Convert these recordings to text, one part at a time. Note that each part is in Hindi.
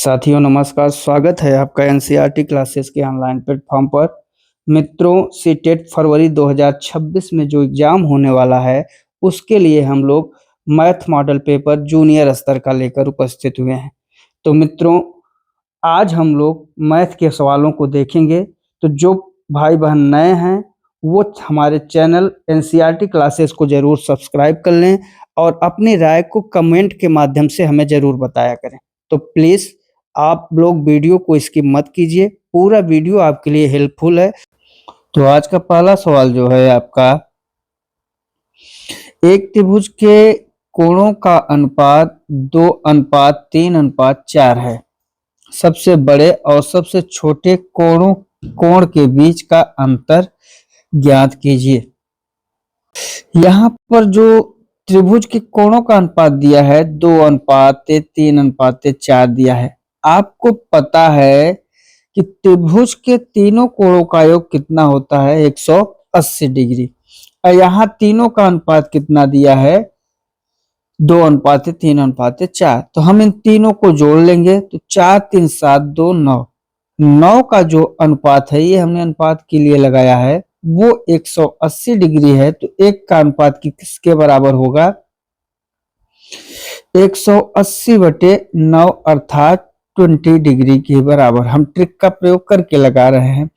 साथियों नमस्कार, स्वागत है आपका एनसीईआरटी क्लासेस के ऑनलाइन प्लेटफॉर्म पर। मित्रों, सीटेट फरवरी 2026 में जो एग्जाम होने वाला है उसके लिए हम लोग मैथ मॉडल पेपर जूनियर स्तर का लेकर उपस्थित हुए हैं। तो मित्रों, आज हम लोग मैथ के सवालों को देखेंगे। तो जो भाई बहन नए हैं वो हमारे चैनल एनसीईआरटी क्लासेस को जरूर सब्सक्राइब कर लें और अपनी राय को कमेंट के माध्यम से हमें जरूर बताया करें। तो प्लीज़ आप लोग वीडियो को स्किप मत कीजिए, पूरा वीडियो आपके लिए हेल्पफुल है। तो आज का पहला सवाल जो है आपका, एक त्रिभुज के कोणों का अनुपात 2:3:4 है। सबसे बड़े और सबसे छोटे कोण के बीच का अंतर ज्ञात कीजिए। यहाँ पर जो त्रिभुज के कोणों का अनुपात दिया है 2:3:4 दिया है। आपको पता है कि त्रिभुज के तीनों कोणों का योग कितना होता है, 180 डिग्री। और यहाँ तीनों का अनुपात कितना दिया है, 2:3:4। तो हम इन तीनों को जोड़ लेंगे तो 4 3 7 2 9। 9 का जो अनुपात है, ये हमने अनुपात के लिए लगाया है, वो 180 डिग्री है। तो एक का अनुपात किसके बराबर होगा, 180/9 अर्थात 20 डिग्री के बराबर। हम ट्रिक का प्रयोग करके लगा रहे हैं।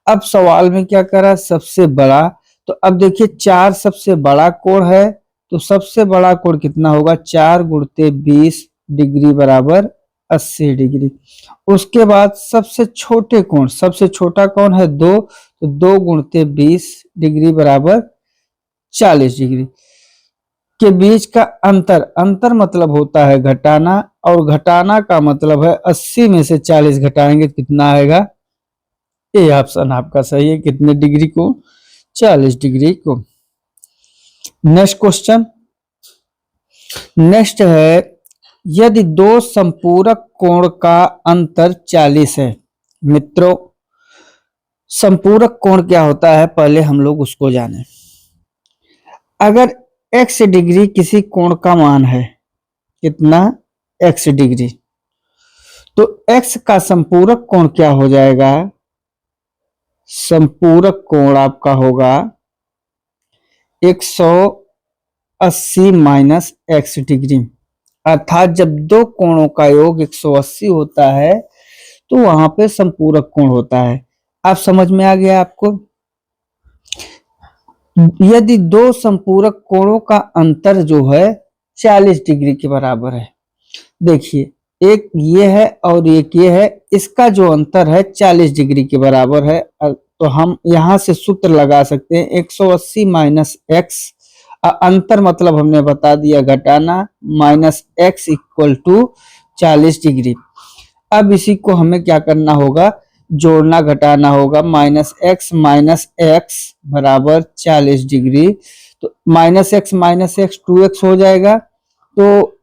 अब सवाल में क्या करा, सबसे बड़ा। तो अब देखिए 4 सबसे बड़ा कोण है, तो सबसे बड़ा कोण कितना होगा, 4 × 20 डिग्री बराबर 80 डिग्री। उसके बाद सबसे छोटे कोण, सबसे छोटा कोण है 2, तो 2 × 20 डिग्री बराबर 40 डिग्री। के बीच का अंतर मतलब होता है घटाना, और घटाना का मतलब है 80 में से 40 घटाएंगे कितना आएगा। ये ऑप्शन आपका सही है, कितने डिग्री को, 40 डिग्री को। नेक्स्ट क्वेश्चन, नेक्स्ट है, यदि दो संपूरक कोण का अंतर 40 है। मित्रों, संपूरक कोण क्या होता है, पहले हम लोग उसको जाने। अगर x डिग्री किसी कोण का मान है, कितना, x डिग्री, तो x का संपूरक कोण क्या हो जाएगा, संपूरक कोण आपका होगा 180 - x डिग्री। अर्थात जब दो कोणों का योग 180 होता है तो वहां पे संपूरक कोण होता है। आप समझ में आ गया आपको। यदि दो संपूरक कोणों का अंतर जो है 40 डिग्री के बराबर है, देखिए एक ये है और एक ये है, इसका जो अंतर है 40 डिग्री के बराबर है। तो हम यहां से सूत्र लगा सकते हैं, 180 - x, अंतर मतलब हमने बता दिया घटाना, -x = 40 डिग्री। अब इसी को हमें क्या करना होगा, जोड़ना घटाना होगा। -x - x बराबर 40 डिग्री। तो -x - x 2x हो जाएगा। तो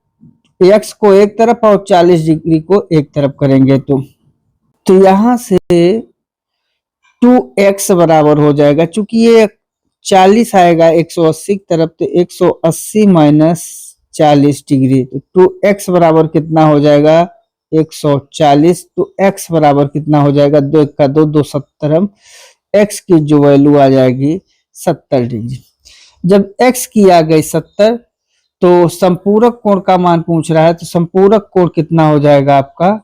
x को एक तरफ और 40 डिग्री को एक तरफ करेंगे तो यहां से 2x बराबर हो जाएगा। चूंकि ये 40 आएगा 180 की तरफ, तो 180 - 40 डिग्री, तो 2x बराबर कितना हो जाएगा, 140। तो x बराबर कितना हो जाएगा, 2 × 2 2 70। x की जो वैल्यू आ जाएगी 70 डिग्री। जब x की आ गई 70, तो संपूरक कोण का मान पूछ रहा है, तो संपूरक कोण कितना हो जाएगा आपका,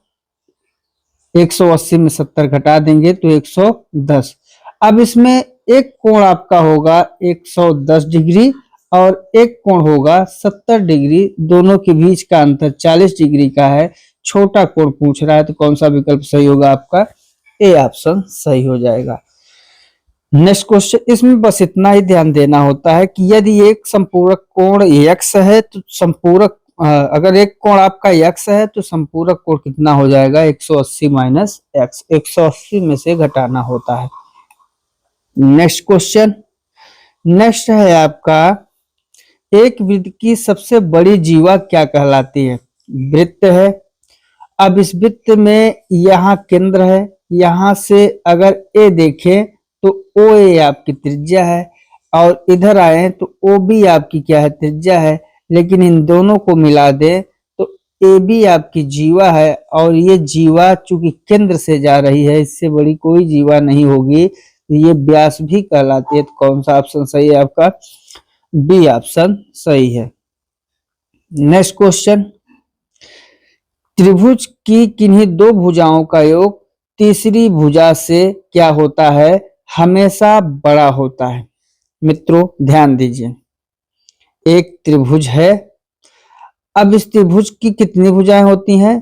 180 में 70 घटा देंगे तो 110। अब इसमें एक कोण आपका होगा 110 डिग्री और एक कोण होगा 70 डिग्री। दोनों के बीच का अंतर 40 डिग्री का है। छोटा कोण पूछ रहा है, तो कौन सा विकल्प सही होगा आपका, ए ऑप्शन सही हो जाएगा। नेक्स्ट क्वेश्चन, इसमें बस इतना ही ध्यान देना होता है कि यदि एक संपूरक कोण x है, तो संपूरक अगर एक कोण आपका x है तो संपूरक कोण कितना हो जाएगा, 180 - x, 180 में से घटाना होता है। नेक्स्ट क्वेश्चन, नेक्स्ट है आपका, एक वृत्त की सबसे बड़ी जीवा क्या कहलाती है। वृत्त है। अब इस वृत्त में यहाँ केंद्र है, यहां से अगर ए देखें तो ओ ए आपकी त्रिज्या है, और इधर आए तो ओ बी आपकी क्या है, त्रिज्या है। लेकिन इन दोनों को मिला दे तो ए बी आपकी जीवा है और ये जीवा चूंकि केंद्र से जा रही है, इससे बड़ी कोई जीवा नहीं होगी, तो ये व्यास भी कहलाती है। तो कौन सा ऑप्शन सही है आपका? बी ऑप्शन सही है। नेक्स्ट क्वेश्चन, त्रिभुज की किन्हीं दो भुजाओं का योग तीसरी भुजा से क्या होता है? हमेशा बड़ा होता है। मित्रों ध्यान दीजिए, एक त्रिभुज है। अब इस त्रिभुज की कितनी भुजाएं होती हैं?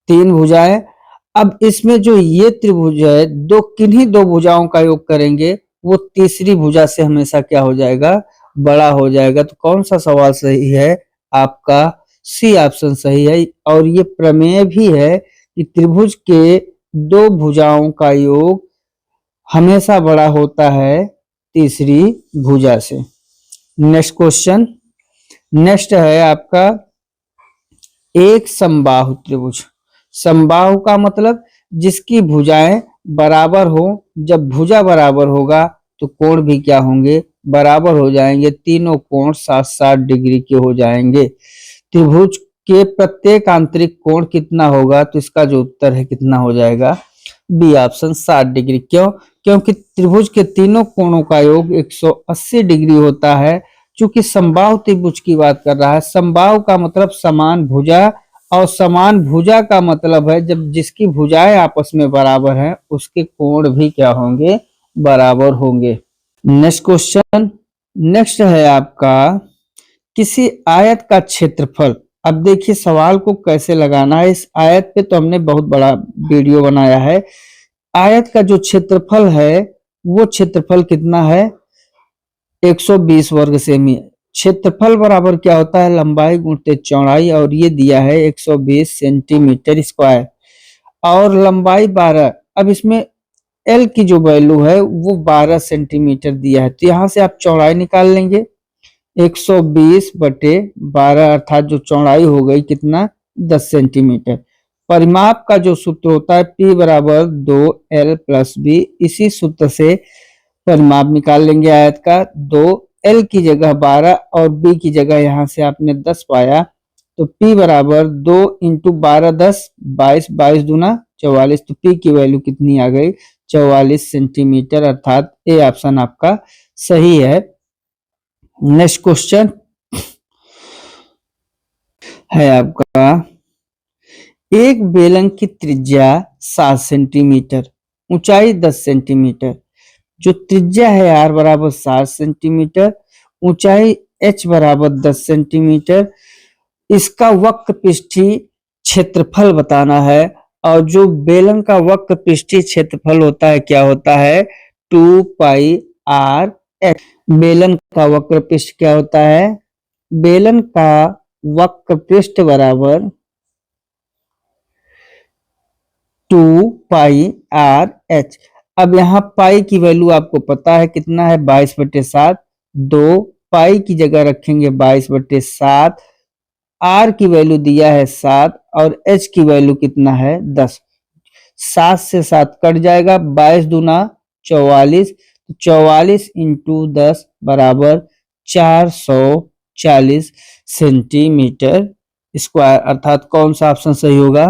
3 भुजाएं। अब इसमें जो ये त्रिभुज है, किन्हीं दो भुजाओं का योग करेंगे, वो तीसरी भुजा से हमेशा क्या हो जाएगा? बड़ा हो जाएगा। तो कौन सा सवाल सही है आपका? सी ऑप्शन सही है। और ये प्रमेय भी है कि त्रिभुज के दो भुजाओं का योग हमेशा बड़ा होता है तीसरी भुजा से। नेक्स्ट क्वेश्चन, नेक्स्ट है आपका एक समबाहु त्रिभुज। समबाहु का मतलब जिसकी भुजाएं बराबर हो। जब भुजा बराबर होगा तो कोण भी क्या होंगे? बराबर हो जाएंगे। तीनों कोण 60-60 डिग्री के हो जाएंगे। त्रिभुज के प्रत्येक आंतरिक कोण कितना होगा? तो इसका जो उत्तर है कितना हो जाएगा? बी ऑप्शन 60 डिग्री। क्यों? क्योंकि त्रिभुज के तीनों कोणों का योग 180 डिग्री होता है। चूंकि समबाहु त्रिभुज की बात कर रहा है, समबाहु का मतलब समान भुजा, और समान भुजा का मतलब है जब जिसकी भुजाएं आपस में बराबर हैं उसके कोण भी क्या होंगे? बराबर होंगे। नेक्स्ट क्वेश्चन, नेक्स्ट है आपका किसी आयत का क्षेत्रफल। अब देखिए सवाल को कैसे लगाना है। इस आयत पे तो हमने बहुत बड़ा वीडियो बनाया है। आयत का जो क्षेत्रफल है वो क्षेत्रफल कितना है? 120 वर्ग सेमी। क्षेत्रफल बराबर क्या होता है? लंबाई गुणित चौड़ाई, और ये दिया है 120 सेंटीमीटर स्क्वायर और लंबाई 12। अब इसमें एल की जो वैल्यू है वो 12 सेंटीमीटर दिया है, तो यहां से आप चौड़ाई निकाल लेंगे। 120 बटे 12 अर्थात जो चौड़ाई हो गई कितना? 10 सेंटीमीटर। परिमाप का जो सूत्र होता है P बराबर 2L प्लस बी। इसी सूत्र से परिमाप निकाल लेंगे आयत का। 2L की जगह 12 और B की जगह यहाँ से आपने 10 पाया, तो P बराबर 2 इंटू 12 10 22, 22 दूना 44। तो P की वैल्यू कितनी आ गई? 44 सेंटीमीटर, अर्थात ए ऑप्शन आपका सही है। नेक्स्ट क्वेश्चन है आपका एक बेलन की त्रिज्या 7 सेंटीमीटर, ऊंचाई 10 सेंटीमीटर। जो त्रिज्या है R बराबर 7 सेंटीमीटर, ऊंचाई H बराबर 10 सेंटीमीटर। इसका वक्र पृष्ठीय क्षेत्रफल बताना है। और जो बेलन का वक्र पृष्ठीय क्षेत्रफल होता है क्या होता है? 2 पाई R H। बेलन का वक्र पृष्ठ क्या होता है? बेलन का वक्र पृष्ठ बराबर 2 पाई R H। अब यहाँ पाई की वैल्यू आपको पता है कितना है? 22/7। 2 पाई की जगह रखेंगे 22/7। R की वैल्यू दिया है 7 और H की वैल्यू कितना है? 10। 7 से 7 कट जाएगा, 22 दूना 44। 44 इंटू 10 बराबर 440 सेंटीमीटर स्क्वायर, अर्थात कौन सा ऑप्शन सही होगा?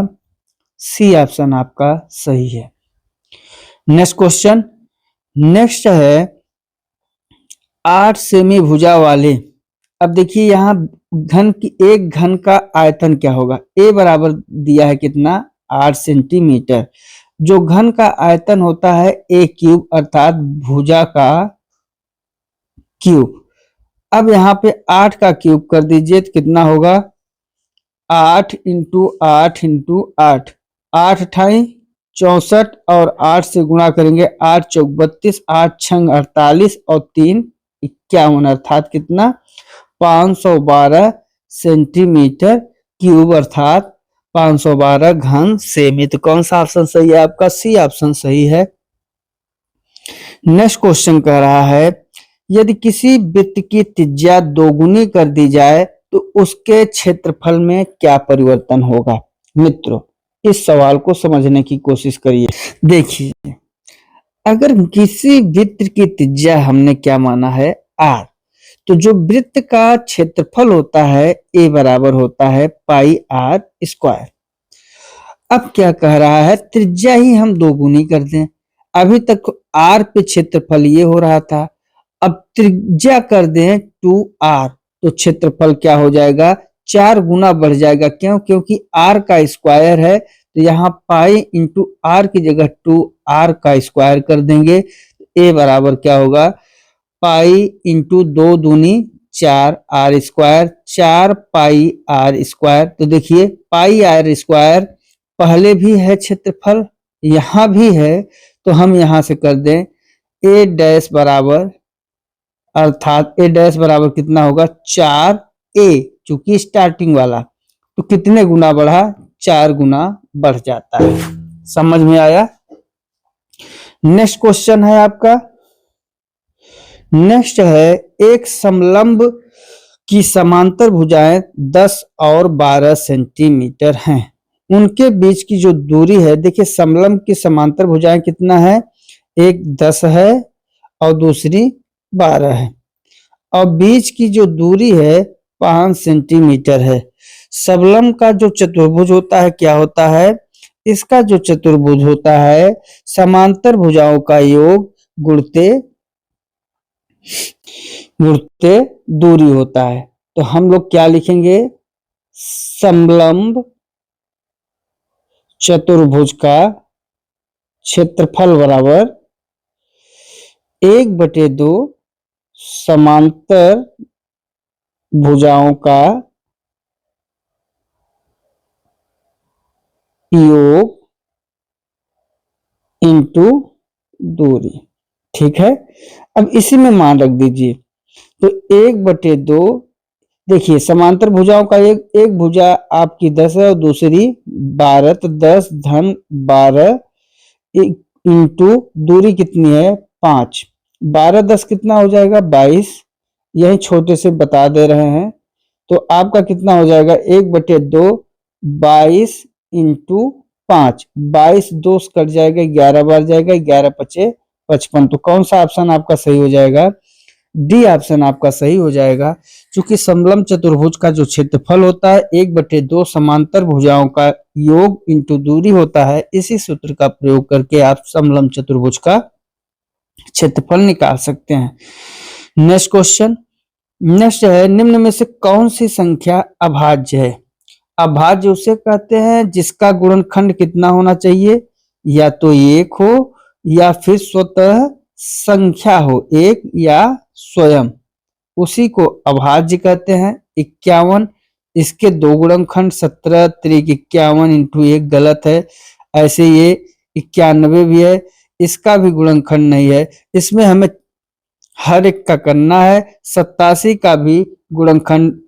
सी ऑप्शन आपका सही है। नेक्स्ट क्वेश्चन, नेक्स्ट है 8 सेमी भुजा वाले। अब देखिए यहाँ घन की एक घन का आयतन क्या होगा? ए बराबर दिया है कितना? 8 सेंटीमीटर। जो घन का आयतन होता है ए क्यूब, अर्थात भुजा का क्यूब। अब यहाँ पे 8 का क्यूब कर दीजिए तो कितना होगा? 8 इंटू 8 इंटू 8, 8 अठाई 64 और 8 से गुणा करेंगे 8 चौक 32, 8 छंग 48 और 3 51, अर्थात कितना? 512 सेंटीमीटर क्यूब, अर्थात 512 घन सेमी। तो कौन सा ऑप्शन सही है आपका? सी ऑप्शन सही है। नेक्स्ट क्वेश्चन कह रहा है यदि किसी वृत्त की त्रिज्या दोगुनी कर दी जाए तो उसके क्षेत्रफल में क्या परिवर्तन होगा? मित्रों इस सवाल को समझने की कोशिश करिए। देखिए अगर किसी वृत्त की त्रिज्या हमने क्या माना है? R, तो जो वृत्त का क्षेत्रफल होता है ए बराबर होता है पाई आर स्क्वायर। अब क्या कह रहा है, त्रिज्या ही हम दोगुनी कर दें। अभी तक आर पे क्षेत्रफल ये हो रहा था, अब त्रिज्या कर दें 2r, तो क्षेत्रफल क्या हो जाएगा, 4 गुना बढ़ जाएगा। क्यों? क्योंकि r का स्क्वायर है, तो यहाँ पाई इंटू आर की जगह 2r का स्क्वायर कर देंगे। ए बराबर क्या होगा, पाई इंटू 2 दूनी 4 r square, 4 pi r square. तो देखिए पाई आर स्क्वायर पहले भी है क्षेत्रफल, यहाँ भी है, तो हम यहाँ से कर दें ए डैश बराबर, अर्थात ए डैश बराबर कितना होगा, 4a, चूंकि स्टार्टिंग वाला, तो कितने गुना बढ़ा, 4 गुना बढ़ जाता है। समझ में आया? नेक्स्ट क्वेश्चन है आपका, नेक्स्ट है एक समलंब की समांतर भुजाएं 10 और 12 सेंटीमीटर हैं, उनके बीच की जो दूरी है, देखिए समलंब की समांतर भुजाएं कितना है, एक 10 है और दूसरी 12 है, और बीच की जो दूरी है 5 सेंटीमीटर है। समलंब का जो चतुर्भुज होता है क्या होता है, इसका जो चतुर्भुज होता है समांतर भुजाओं का योग गुणते गुणते दूरी होता है। तो हम लोग क्या लिखेंगे, समलंब चतुर्भुज का क्षेत्रफल बराबर 1/2 समांतर भुजाओं का योग इंटू दूरी। ठीक है, अब इसी में मान रख दीजिए, तो 1/2, देखिए समांतर भुजाओं का एक भुजा आपकी 10 है और दूसरी 12, तो 10 धन 12 इंटू दूरी कितनी है 5, 12 10 कितना हो जाएगा 22, यही छोटे से बता दे रहे हैं। तो आपका कितना हो जाएगा 1/2, 22 इंटू 5, 22 2 कट जाएगा, 11 बार जाएगा, 11 पचे 55। तो कौन सा ऑप्शन आपका सही हो जाएगा, डी ऑप्शन आपका सही हो जाएगा। क्योंकि समलंब चतुर्भुज का जो क्षेत्रफल होता है 1/2 समांतर भुजाओं का योग इंटू दूरी होता है। इसी सूत्र का प्रयोग करके आप समलंब चतुर्भुज का क्षेत्रफल निकाल सकते हैं। नेक्स्ट क्वेश्चन, नेक्स्ट है निम्न में से कौन सी संख्या अभाज्य है। अभाज्य उसे कहते हैं जिसका गुणनखंड कितना होना चाहिए, या तो 1 हो या फिर स्वतः संख्या हो, 1 या स्वयं, उसी को अभाज्य कहते हैं। 51, इसके दो गुणनखंड 17 त्रिक 51 इंटू 1 गलत है। ऐसे ये 91 भी है, इसका भी गुणनखंड नहीं है। इसमें हमें हर एक का करना है। 87 का भी गुणनखंड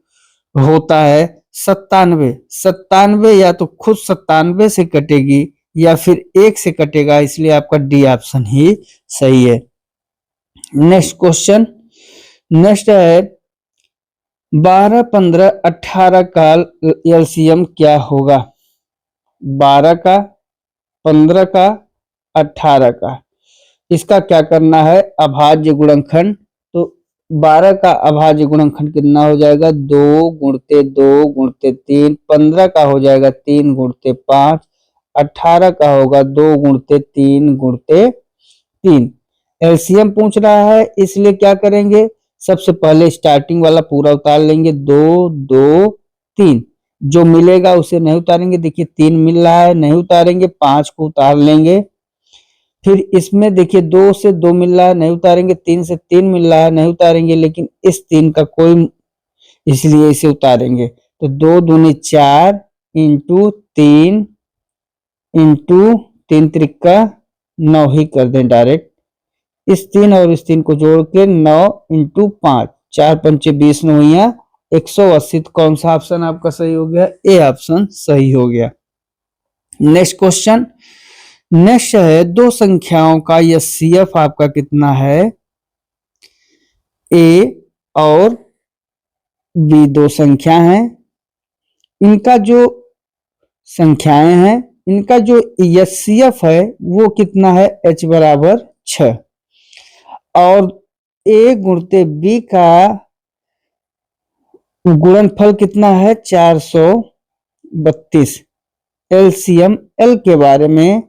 होता है 97, 97 या तो खुद 97 से कटेगी या फिर 1 से कटेगा, इसलिए आपका डी ऑप्शन ही सही है। नेक्स्ट क्वेश्चन, नेक्स्ट है 12, 15, 18 का एलसीएम क्या होगा। 12 का, 15 का, 18 का, इसका क्या करना है, अभाज्य गुणनखंड। तो 12 का अभाज्य गुणनखंड कितना हो जाएगा, 2 गुणते 2 गुणते 3, 15 का हो जाएगा 3 गुणते 5, 18 का होगा 2 गुणते 3 गुणते 3। एलसीएम पूछ रहा है, इसलिए क्या करेंगे, सबसे पहले स्टार्टिंग वाला पूरा उतार लेंगे, 2 2 3, जो मिलेगा उसे नहीं उतारेंगे। देखिए 3 मिल रहा है, नहीं उतारेंगे, 5 को उतार लेंगे। फिर इसमें देखिए 2 से 2 मिल रहा है, नहीं उतारेंगे, 3 से 3 मिल रहा है, नहीं उतारेंगे, लेकिन इस 3 का कोई, इसलिए इसे उतारेंगे। तो 2 दूनी 4 इंटू 3 इंटू 3 त्रिका 9 ही कर दें डायरेक्ट। इस 3 और इस 3 को जोड़ के 9 इंटू 5, 4 पंचे 20 9 180। कौन सा ऑप्शन आपका सही हो गया, ए ऑप्शन सही हो गया। नेक्स्ट क्वेश्चन, नेक्स्ट है दो संख्याओं का एचसीएफ आपका कितना है, ए और बी दो संख्या हैं, इनका जो संख्याएं हैं, इनका जो एचसीएफ है वो कितना है, h बराबर 6, और ए गुणते बी का गुणनफल कितना है 432। एलसीएम एल के बारे में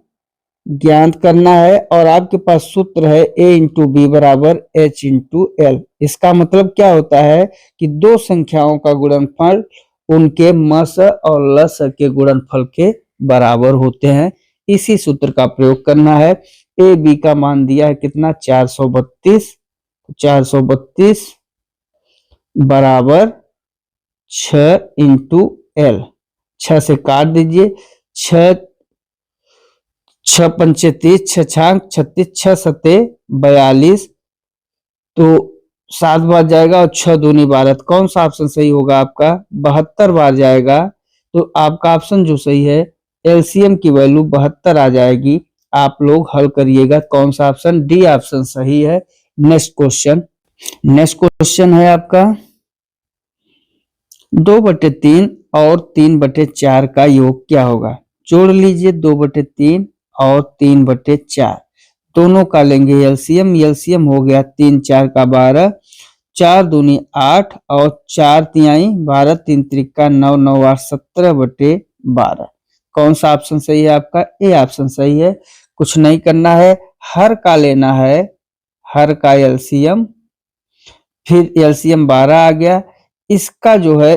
ज्ञात करना है और आपके पास सूत्र है a इंटू बी बराबर h इंटू एल। इसका मतलब क्या होता है कि दो संख्याओं का गुणनफल उनके मस और लस के गुणनफल के बराबर होते हैं। इसी सूत्र का प्रयोग करना है। ए बी का मान दिया है कितना 432, 432 बराबर 6 इंटू एल। 6 से काट दीजिए, 6 6 पंचे 30, 6 छाक 36, 6 सते 42, तो 7 बार जाएगा और 6 दूनी 12। कौन सा ऑप्शन सही होगा आपका 72 बार जाएगा। तो आपका ऑप्शन जो सही है एलसीएम की वैल्यू 72 आ जाएगी। आप लोग हल करिएगा कौन सा ऑप्शन, डी ऑप्शन सही है। नेक्स्ट क्वेश्चन, नेक्स्ट क्वेश्चन है आपका 2/3 और 3/4 का योग क्या होगा। जोड़ लीजिए 2/3 और 3/4, दोनों का लेंगे एलसीएम। एलसीएम हो गया 3 4 का 12, 4 दूनी 8 और 4 तिहाई 12, 3 त्रिका 9, 9 8 17/12। कौन सा ऑप्शन सही है आपका, ए ऑप्शन सही है। कुछ नहीं करना है, हर का लेना है, हर का एलसीएम, फिर एलसीएम 12 आ गया। इसका जो है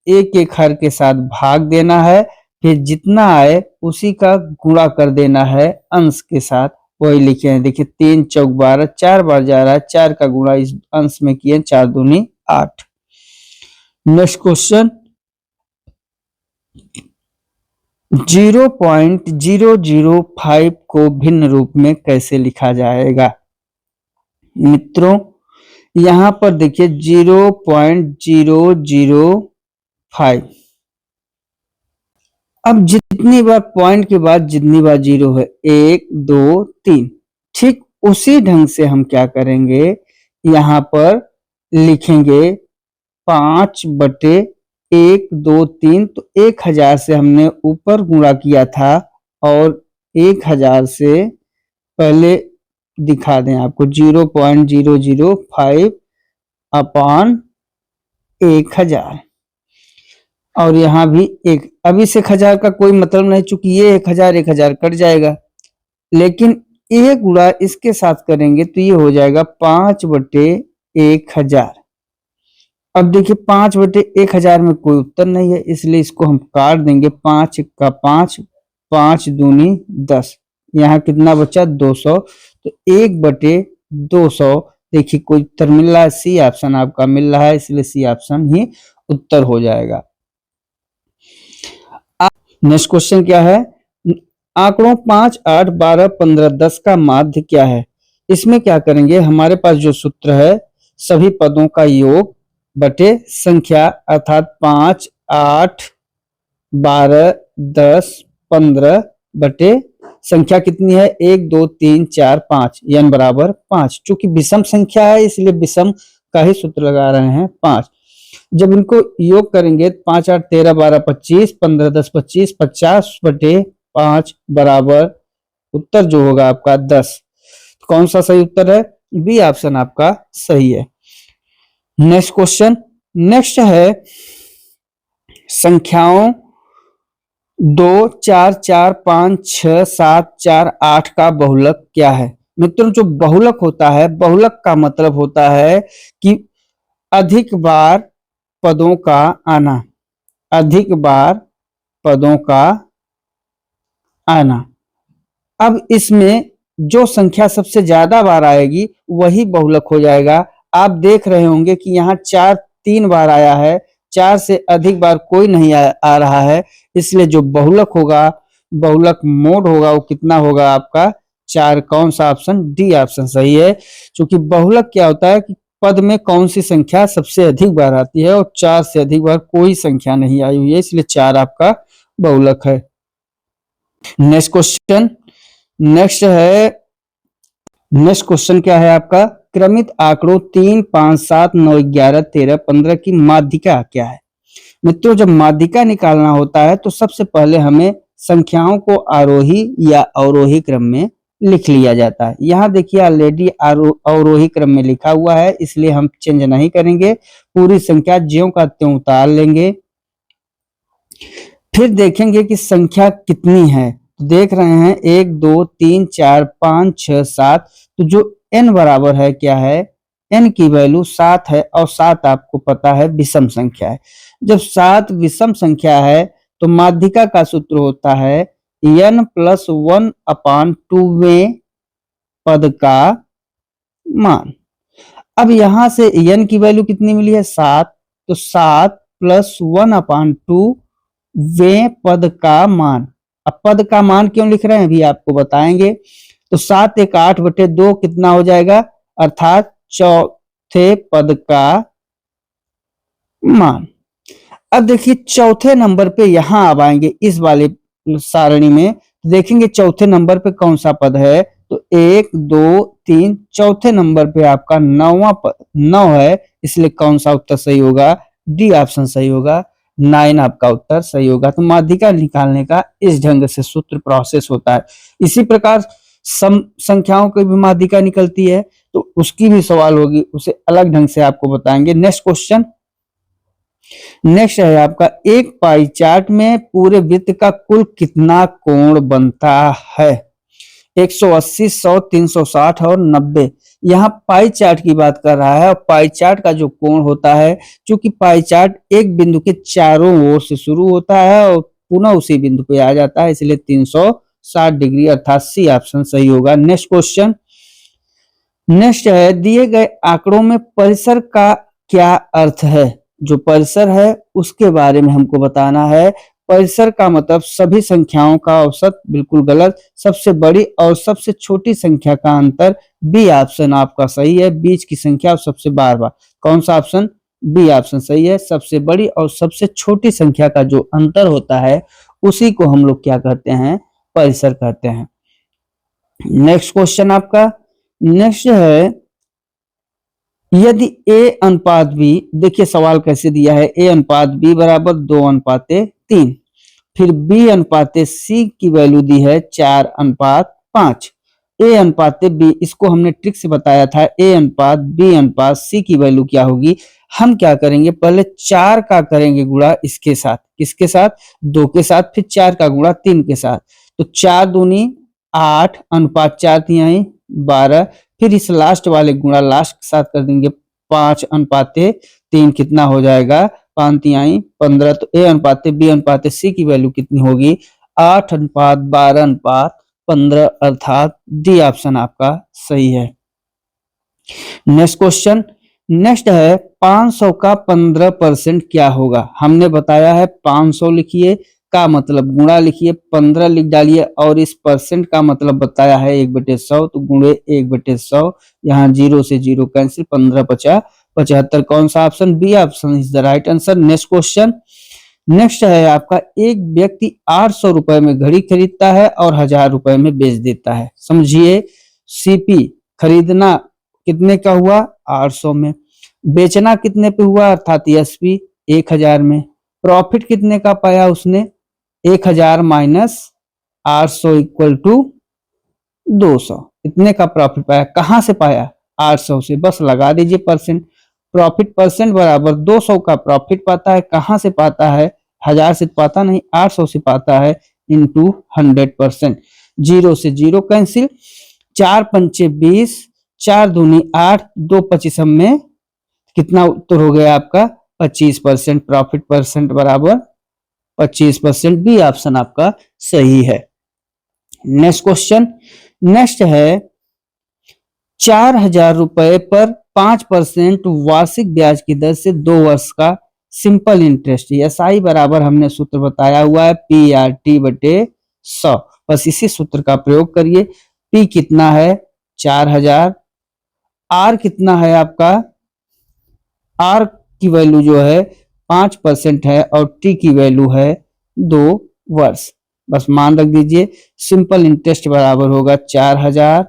एक एक हर के साथ भाग देना है, फिर जितना आए उसी का गुणा कर देना है अंश के साथ। वही लिखे हैं, देखिए 3 चौक 12, 4 बार जा रहा है, 4 का गुणा इस अंश में किए 4 दूनी 8। नेक्स्ट क्वेश्चन 0.005 को भिन्न रूप में कैसे लिखा जाएगा। मित्रों यहां पर देखिए 0.005, अब जितनी बार पॉइंट के बाद जितनी बार जीरो है 1 2 3, ठीक उसी ढंग से हम क्या करेंगे यहां पर लिखेंगे 5/1 2 3। तो 1000 से हमने ऊपर गुणा किया था और 1000 से पहले दिखा दें आपको 0.005 अपॉन 1000 और यहाँ भी एक। अब इस 1000 का कोई मतलब नहीं, चूंकि ये 1000 कट जाएगा, लेकिन ये गुणा इसके साथ करेंगे तो ये हो जाएगा 5/1000। अब देखिए 5/1000 में कोई उत्तर नहीं है, इसलिए इसको हम काट देंगे। 5 का 5, 5 दूनी 10, यहाँ कितना बचा 200। तो 1/200, देखिए कोई उत्तर मिल रहा है, सी ऑप्शन आपका मिल रहा है, इसलिए सी ऑप्शन ही उत्तर हो जाएगा। नेक्स्ट क्वेश्चन क्या है, आंकड़ों 5 8 12 15 10 का माध्य क्या है। इसमें क्या करेंगे, हमारे पास जो सूत्र है सभी पदों का योग बटे संख्या, अर्थात 5 8 12 10 15 बटे संख्या कितनी है 1 2 3 4 5, यानी बराबर 5। चूंकि विषम संख्या है इसलिए विषम का ही सूत्र लगा रहे हैं 5। जब इनको योग करेंगे 5 8 13 12 25, 15 10 25, 50/5 बराबर उत्तर जो होगा आपका 10। कौन सा सही उत्तर है, बी ऑप्शन आपका सही है। नेक्स्ट क्वेश्चन, नेक्स्ट है संख्याओं 2 4 4 5 6 7 4 8 का बहुलक क्या है। मित्रों जो बहुलक होता है, बहुलक का मतलब होता है कि अधिक बार पदों का आना, अधिक बार पदों का आना। अब इसमें जो संख्या सबसे ज्यादा बार आएगी वही बहुलक हो जाएगा। आप देख रहे होंगे कि यहाँ 4 3 बार आया है, 4 से अधिक बार कोई नहीं आ रहा है, इसलिए जो बहुलक होगा, बहुलक मोड होगा, वो कितना होगा आपका 4। कौन सा ऑप्शन, डी ऑप्शन सही है। क्योंकि बहुलक क्या होता है कि पद में कौन सी संख्या सबसे अधिक बार आती है, और 4 से अधिक बार कोई संख्या नहीं आई हुई है, इसलिए 4 आपका बहुलक है। नेक्स्ट क्वेश्चन, नेक्स्ट क्वेश्चन क्या है आपका, क्रमित आंकड़ों 3 5 7 9 11 13 15 की माध्यिका क्या है। मित्रों जब माध्यिका निकालना होता है तो सबसे पहले हमें संख्याओं को आरोही या अवरोही क्रम में लिख लिया जाता है। यहाँ देखिए ऑलरेडी अवरोही क्रम में लिखा हुआ है, इसलिए हम चेंज नहीं करेंगे, पूरी संख्या ज्यों का त्यों उतार लेंगे। फिर देखेंगे कि संख्या कितनी है, तो देख रहे हैं 1 2 3 4 5 6 7, तो जो n बराबर है क्या है, n की वैल्यू 7 है, और 7 आपको पता है विषम संख्या है। जब 7 विषम संख्या है तो माध्यिका का सूत्र होता है n + 1/2वें पद का मान। अब यहां से n की वैल्यू कितनी मिली है 7, तो 7 + 1/2 वें पद का मान। अब पद का मान क्यों लिख रहे हैं अभी आपको बताएंगे। तो 7 × 8/2 कितना हो जाएगा, अर्थात चौथे पद का मान। अब देखिए चौथे नंबर पे यहां अब आएंगे इस वाले सारणी में, देखेंगे चौथे नंबर पे कौन सा पद है, तो 1 2 3, चौथे नंबर पे आपका 9वां पद 9 है, इसलिए कौन सा उत्तर सही होगा, डी ऑप्शन सही होगा, 9 आपका उत्तर सही होगा। तो माध्यिका निकालने का इस ढंग से सूत्र प्रोसेस होता है। इसी प्रकार सम संख्याओं की भी माध्यिका निकलती है, तो उसकी भी सवाल होगी, उसे अलग ढंग से आपको बताएंगे। नेक्स्ट क्वेश्चन, नेक्स्ट है आपका, एक पाई चार्ट में पूरे वृत्त का कुल कितना कोण बनता है, 180 100 360 और 90। यहाँ पाई चार्ट की बात कर रहा है, और पाई चार्ट का जो कोण होता है, क्योंकि पाई चार्ट एक बिंदु के चारों ओर से शुरू होता है और पुनः उसी बिंदु पे आ जाता है, इसलिए 360 डिग्री, अर्थात सी ऑप्शन सही होगा। नेक्स्ट क्वेश्चन, नेक्स्ट है, दिए गए आंकड़ों में परिसर का क्या अर्थ है। जो परिसर है उसके बारे में हमको बताना है। परिसर का मतलब सभी संख्याओं का औसत, बिल्कुल गलत, सबसे बड़ी और सबसे छोटी संख्या का अंतर। बी ऑप्शन आपका सही है, बीच की संख्या और सबसे बार बार। कौन सा ऑप्शन, बी ऑप्शन सही है, सबसे बड़ी और सबसे छोटी संख्या का जो अंतर होता है उसी को हम लोग क्या कहते हैं, परिसर कहते हैं। नेक्स्ट क्वेश्चन आपका, नेक्स्ट है, यदि a अनुपात b, देखिए सवाल कैसे दिया है, a अनुपात b बराबर 2:3, फिर b अनुपात c की वैल्यू दी है 4:5, a अनुपात b, इसको हमने ट्रिक से बताया था, a अनुपात b अनुपात c की वैल्यू क्या होगी। हम क्या करेंगे, पहले 4 का करेंगे गुणा इसके साथ, किसके साथ, 2 के साथ, फिर 4 का गुणा 3 के साथ, तो 4 दूनी 8, अनुपात 4 तिहाई 12, फिर इस लास्ट वाले गुणा लास्ट के साथ कर देंगे 5:3, कितना हो जाएगा, 5 तिहाई 15। तो a अनुपात b अनुपात c की वैल्यू कितनी होगी, 8:12:15, अर्थात डी ऑप्शन आपका सही है। नेक्स्ट क्वेश्चन, नेक्स्ट है, 500 का 15% क्या होगा। हमने बताया है 500 लिखिए, का मतलब गुणा लिखिए, 15 लिख डालिए, और इस परसेंट का मतलब बताया है 1/100, तो गुणे 1/100, यहाँ 0 से 0 कैंसिल, 15×5 = 75। कौन सा option, B option is the right answer. Next question, next है आपका, एक व्यक्ति 800 रुपए में घड़ी खरीदता है और 1000 रुपए में बेच देता है। समझिए, सीपी खरीदना कितने का हुआ, 800 में, बेचना कितने पे हुआ, अर्थात एसपी 1000 में, प्रॉफिट कितने का पाया उसने, 1000 - 800 = 200, इतने का प्रॉफिट पाया। कहां से पाया, 800 से, बस लगा दीजिए परसेंट, प्रॉफिट परसेंट बराबर 200 का प्रॉफिट पाता है। कहां से पाता है, 1000 से पाता नहीं, 800 से पाता है, इंटू 100%, 0 से 0 कैंसिल, 4×5 = 20, 4 दूनी 8, 2 25 में कितना उत्तर हो गया आपका, 25%, प्रॉफिट परसेंट बराबर 25%, बी ऑप्शन आपका सही है। नेक्स्ट क्वेश्चन, नेक्स्ट है, 4000 रुपए पर 5% वार्षिक ब्याज की दर से 2 वर्ष का सिंपल इंटरेस्ट, एसआई बराबर हमने सूत्र बताया हुआ है PRT/100, बस इसी सूत्र का प्रयोग करिए। P कितना है, 4000, R कितना है आपका, R की वैल्यू जो है 5% है, और T की वैल्यू है 2 वर्ष, बस मान रख दीजिए। सिंपल इंटरेस्ट बराबर होगा 4000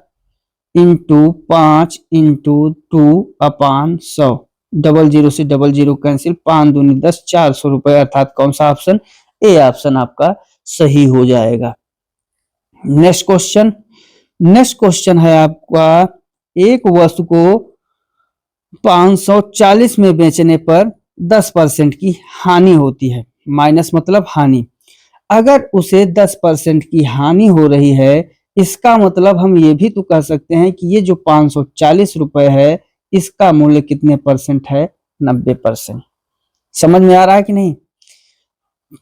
× 5 × 2/100, 00 से 00 कैंसिल, 5 दूनी 10, 400 रुपए, अर्थात कौन सा ऑप्शन, ए ऑप्शन आपका सही हो जाएगा। नेक्स्ट क्वेश्चन, नेक्स्ट क्वेश्चन है आपका, एक वस्तु को 540 में बेचने पर 10% की हानि होती है। माइनस मतलब हानि। अगर उसे 10% की हानि हो रही है, इसका मतलब हम ये भी तो कह सकते हैं कि ये जो 540 रुपए है, इसका मूल्य कितने परसेंट है? 90%। समझ में आ रहा है कि नहीं?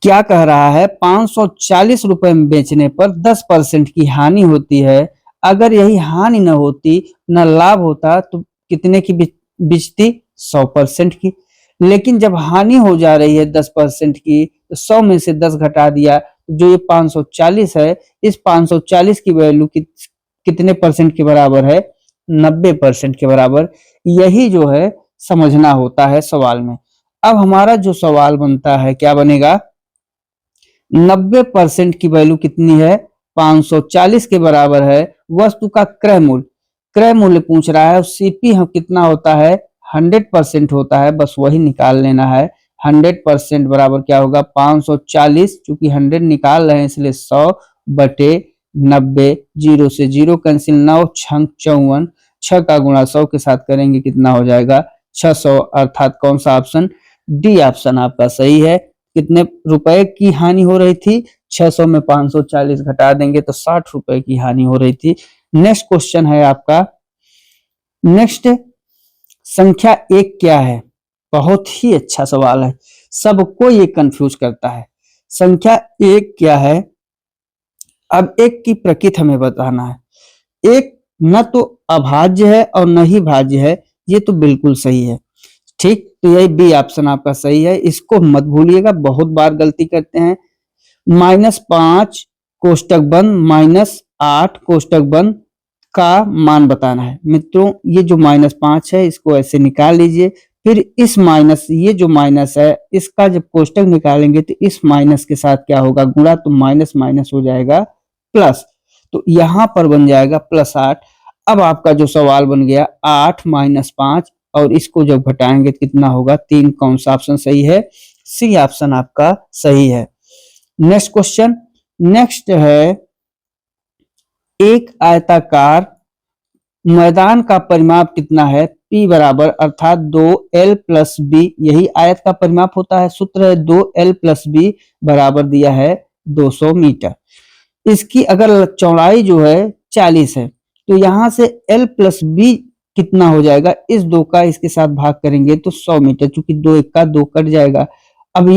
क्या कह रहा है? 540 रुपए में बेचने पर 10% की हानि होती है। अगर यही हानि न होती, न लाभ होता, तो कितने की बिचती? 100% की। लेकिन जब हानि हो जा रही है 10% की, तो 100 में से 10 घटा दिया, जो ये 540 है, इस 540 की वैल्यू कितने परसेंट के बराबर है? 90% के बराबर। यही जो है समझना होता है सवाल में। अब हमारा जो सवाल बनता है, क्या बनेगा? 90% की वैल्यू कितनी है? 540 के बराबर है वस्तु का क्रय मूल्य। क्रय मूल्य पूछ रहा है, सीपी हम कितना होता है? 100% होता है, बस वही निकाल लेना है। 100% बराबर क्या होगा? 540, चूंकि 100 निकाल रहे हैं इसलिए 100 बटे 90, 0 से 0 कैंसिल, 9 छंग 54, 6 का गुणा 100 के साथ करेंगे कितना हो जाएगा? 600। अर्थात कौन सा ऑप्शन? डी ऑप्शन आपका सही है। कितने रुपए की हानि हो रही थी? 600 में 540 घटा देंगे तो 60 रुपए की हानि हो रही थी। नेक्स्ट क्वेश्चन है आपका, नेक्स्ट संख्या एक क्या है? बहुत ही अच्छा सवाल है, सबको ये कंफ्यूज करता है। संख्या एक क्या है? अब एक की प्रकृति हमें बताना है। एक न तो अभाज्य है और न ही भाज्य है, ये तो बिल्कुल सही है। ठीक, तो यही बी ऑप्शन आपका सही है। इसको मत भूलिएगा, बहुत बार गलती करते हैं। -5 कोष्टक बंद -8 कोष्टक बंद का मान बताना है। मित्रों, ये जो -5 है इसको ऐसे निकाल लीजिए, फिर इस माइनस, ये जो माइनस है इसका जब कोष्टक निकालेंगे तो इस माइनस के साथ क्या होगा? गुणा, तो माइनस माइनस हो जाएगा प्लस, तो यहां पर बन जाएगा +8। अब आपका जो सवाल बन गया 8 - 5, और इसको जब घटाएंगे तो कितना होगा? 3। कौन सा ऑप्शन सही है? सी ऑप्शन आपका सही है। नेक्स्ट क्वेश्चन, नेक्स्ट है, एक आयताकार मैदान का परिमाप कितना है? P बराबर, अर्थात 2L + B, यही आयत का परिमाप होता है। सूत्र है 2L + B बराबर दिया है 200 मीटर। इसकी अगर चौड़ाई जो है 40 है, तो यहां से L + B कितना हो जाएगा? इस 2 का इसके साथ भाग करेंगे तो 100 मीटर, चूंकि 2 1 का 2 कट जाएगा। अब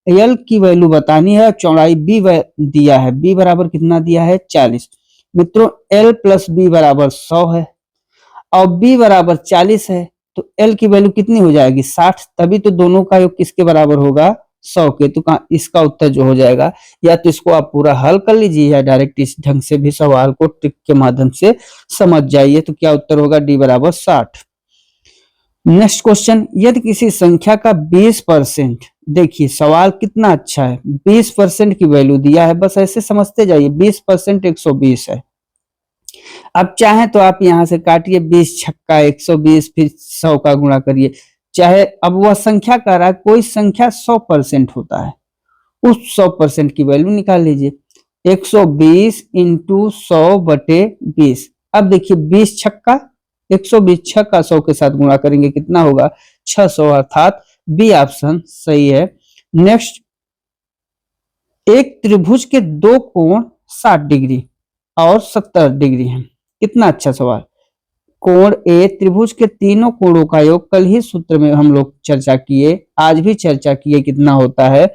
L की वैल्यू बतानी है, चौड़ाई B दिया है, B बराबर कितना दिया है? 40। मित्रों, L + B बराबर 100 है और B बराबर 40 है, तो L की वैल्यू कितनी हो जाएगी? 60। तभी तो दोनों का योग किसके बराबर होगा? 100 के। तो इसका उत्तर जो हो जाएगा, या तो इसको आप पूरा हल कर लीजिए या डायरेक्ट इस ढंग से भी सवाल को ट्रिक के माध्यम से समझ जाइए। तो क्या उत्तर होगा? डी बराबर 60। नेक्स्ट क्वेश्चन, यदि किसी संख्या का 20%, देखिए सवाल कितना अच्छा है, 20% की वैल्यू दिया है, बस ऐसे समझते जाइए। 20% 120 है। अब चाहे तो आप यहां से काटिए, 20 छक्का 120, फिर 100 का गुणा करिए। चाहे, अब वह संख्या कह रहा है, कोई संख्या 100% होता है, उस 100% की वैल्यू निकाल लीजिए। 120 × 100 बटे 20। अब देखिए 20 छक्का 120, छक्का 100 के साथ गुणा करेंगे कितना होगा? 600। अर्थात बी ऑप्शन सही है। नेक्स्ट, एक त्रिभुज के दो कोण 60 डिग्री और 70 डिग्री हैं। कितना अच्छा सवाल। कोण ए त्रिभुज के तीनों कोणों का योग, कल ही सूत्र में हम लोग चर्चा किए, आज भी चर्चा किए, कितना होता है?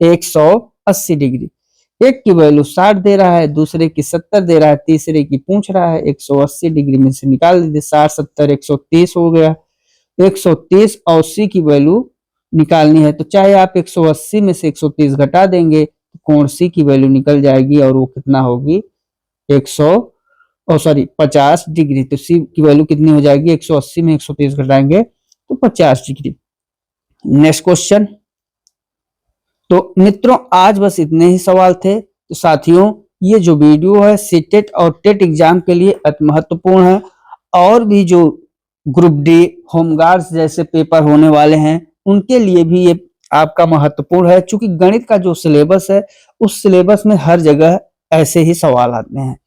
180 डिग्री। एक की वैल्यू 60 दे रहा है, दूसरे की 70 दे रहा है, तीसरे की पूछ रहा है। 180 डिग्री में से निकाल दीजिए, 60 70 130 हो गया। 130 और सी की वैल्यू निकालनी है, तो चाहे आप 180 में से 130 घटा देंगे तो कोण सी की वैल्यू निकल जाएगी, और वो कितना होगी? 50 डिग्री। तो सी की वैल्यू कितनी हो जाएगी? 180 में 130 घटाएंगे तो 50 डिग्री। Next question. तो मित्रों, आज बस इतने ही सवाल थे। तो साथियों, ये जो वीडियो है सीटेट और टेट एग्जाम के लिए अति महत्वपूर्ण है, और भी जो ग्रुप डी, होमगार्ड्स जैसे पेपर होने वाले हैं उनके लिए भी ये आपका महत्वपूर्ण है, क्योंकि गणित का जो सिलेबस है उस सिलेबस में हर जगह ऐसे ही सवाल आते हैं।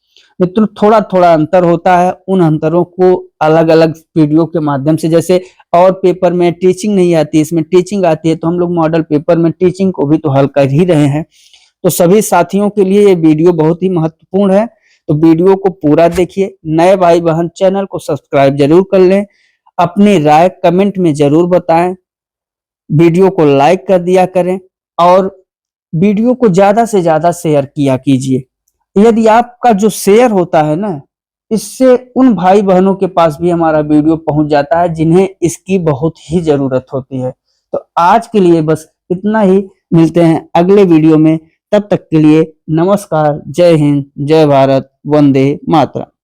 मित्रों थोड़ा थोड़ा अंतर होता है, उन अंतरों को अलग अलग वीडियो के माध्यम से, जैसे और पेपर में टीचिंग नहीं आती, इसमें टीचिंग आती है, तो हम लोग मॉडल पेपर में टीचिंग को भी तो हल कर ही रहे हैं। तो सभी साथियों के लिए ये वीडियो बहुत ही महत्वपूर्ण है, तो वीडियो को पूरा देखिए। नए भाई बहन चैनल को सब्सक्राइब जरूर कर लें, अपनी राय कमेंट में जरूर बताएं, वीडियो को लाइक कर दिया करें और वीडियो को ज्यादा से ज्यादा शेयर किया कीजिए। यदि आपका जो शेयर होता है ना, इससे उन भाई बहनों के पास भी हमारा वीडियो पहुंच जाता है जिन्हें इसकी बहुत ही जरूरत होती है। तो आज के लिए बस इतना ही, मिलते हैं अगले वीडियो में। तब तक के लिए नमस्कार, जय हिंद, जय भारत, वंदे मातरम।